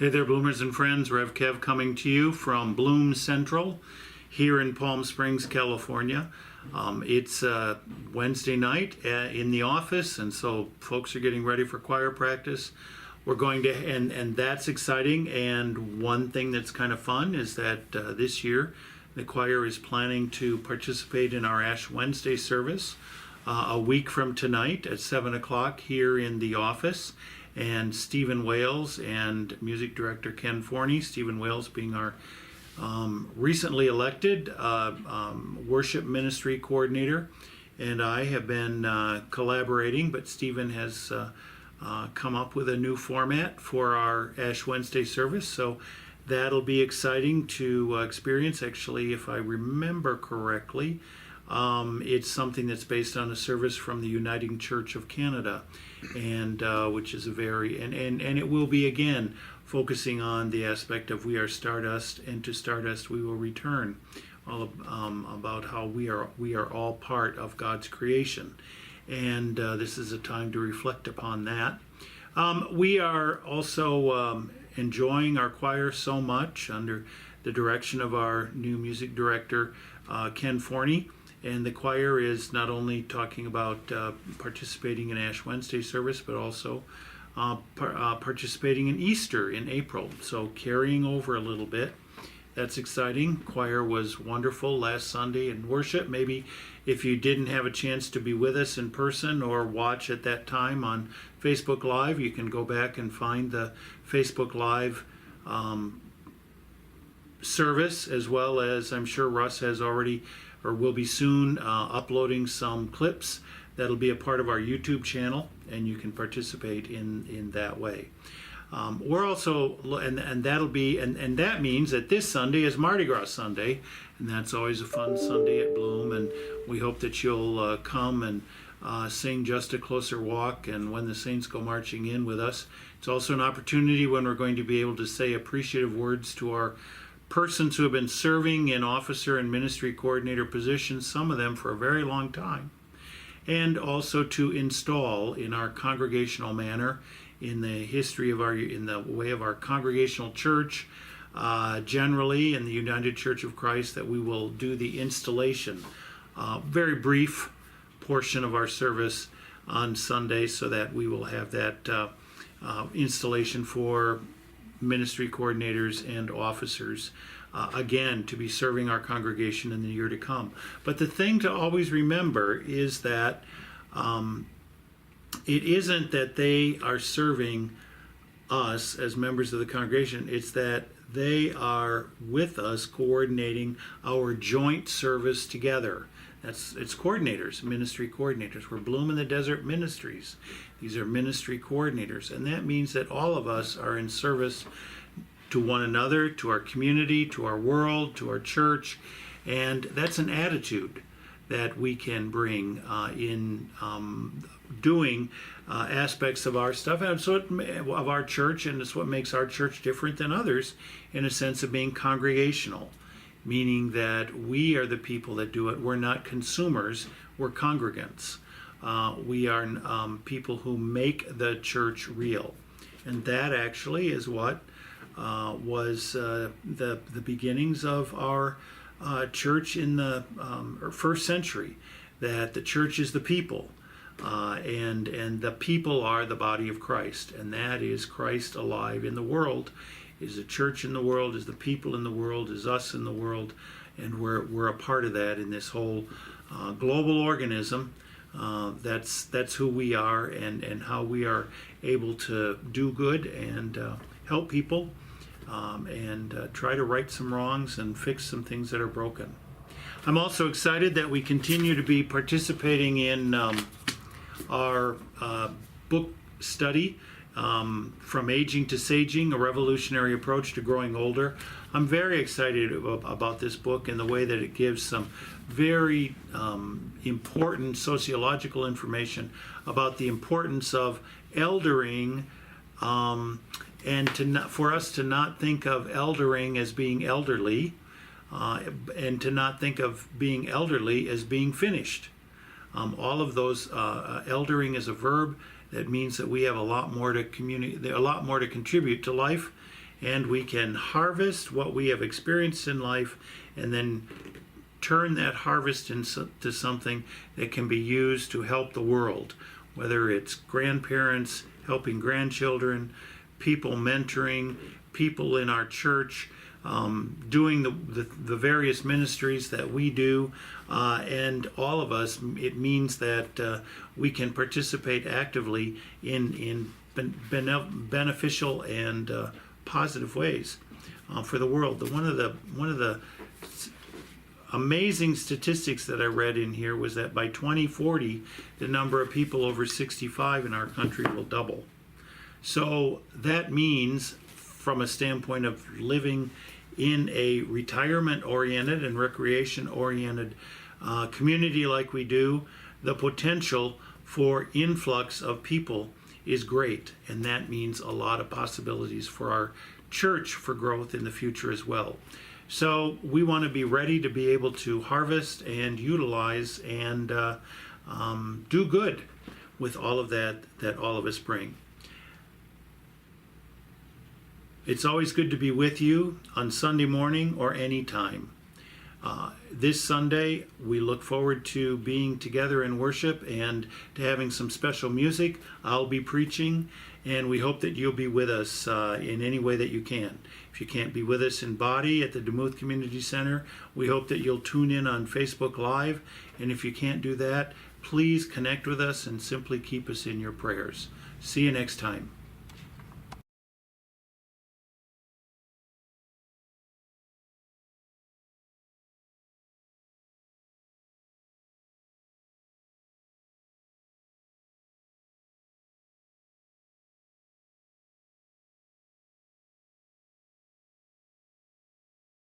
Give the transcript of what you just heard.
Hey there, Bloomers and friends. Rev Kev coming to you from Bloom Central here in Palm Springs, California. It's Wednesday night in the office, and so folks are getting ready for choir practice. We're going to, and that's exciting. And one thing that's kind of fun is that this year the choir is planning to participate in our Ash Wednesday service a week from tonight at 7 o'clock here in the office. And Stephen Wales and music director Ken Forney, Stephen Wales being our recently elected worship ministry coordinator, and I have been collaborating, but Stephen has come up with a new format for our Ash Wednesday service, so that'll be exciting to experience. Actually, if I remember correctly, it's something that's based on a service from the Uniting Church of Canada, and which is a very, and it will be again focusing on the aspect of we are stardust, and to stardust we will return, all about how we are all part of God's creation, and this is a time to reflect upon that. We are also enjoying our choir so much under the direction of our new music director Ken Forney. And the choir is not only talking about participating in Ash Wednesday service, but also participating in Easter in April. So carrying over a little bit. That's exciting. Choir was wonderful last Sunday in worship. Maybe if you didn't have a chance to be with us in person or watch at that time on Facebook Live, you can go back and find the Facebook Live service, as well as I'm sure Russ has already or will be soon uploading some clips that'll be a part of our YouTube channel, and you can participate in that way. We're also, and that'll be, and that means that this Sunday is Mardi Gras Sunday, and that's always a fun Sunday at Bloom, and we hope that you'll come and sing Just a Closer Walk and When the Saints Go Marching In with us. It's also an opportunity when we're going to be able to say appreciative words to our persons who have been serving in officer and ministry coordinator positions, some of them for a very long time, and also to install in our congregational manner, in the history of our, in the way of our congregational church, generally in the United Church of Christ, that we will do the installation, very brief portion of our service on Sunday, so that we will have that installation for ministry coordinators and officers, again, to be serving our congregation in the year to come. But the thing to always remember is that it isn't that they are serving us as members of the congregation, it's that they are with us coordinating our joint service together. It's coordinators, ministry coordinators. We're Bloom in the Desert Ministries. These are ministry coordinators, and that means that all of us are in service to one another, to our community, to our world, to our church, and that's an attitude that we can bring in doing aspects of our stuff, and so of our church, and it's what makes our church different than others in a sense of being congregational, meaning that we are the people that do it. We're not consumers, we're congregants. We are people who make the church real. And that actually is what was the beginnings of our church in the first century, that the church is the people, and the people are the body of Christ, and that is Christ alive in the world, is the church in the world, is the people in the world, is us in the world, and we're a part of that in this whole global organism. That's who we are, and how we are able to do good and help people, and try to right some wrongs and fix some things that are broken. I'm also excited that we continue to be participating in our book study, From Aging to Saging, A Revolutionary Approach to Growing Older. I'm very excited about this book and the way that it gives some very important sociological information about the importance of eldering, and for us to not think of eldering as being elderly, and to not think of being elderly as being finished. All of those, eldering is a verb that means that we have a lot more to contribute to life, and we can harvest what we have experienced in life and then turn that harvest into something that can be used to help the world, whether it's grandparents helping grandchildren, people mentoring, people in our church, doing the various ministries that we do, and all of us. It means that we can participate actively in beneficial and positive ways for the world. One of the amazing statistics that I read in here was that by 2040, the number of people over 65 in our country will double. So that means, from a standpoint of living in a retirement-oriented and recreation-oriented community like we do, the potential for influx of people is great, and that means a lot of possibilities for our church for growth in the future as well. So we want to be ready to be able to harvest and utilize and do good with all of that all of us bring. It's always good to be with you on Sunday morning or any time. This Sunday, we look forward to being together in worship and to having some special music. I'll be preaching, and we hope that you'll be with us in any way that you can. If you can't be with us in body at the Demuth Community Center, we hope that you'll tune in on Facebook Live. And if you can't do that, please connect with us and simply keep us in your prayers. See you next time.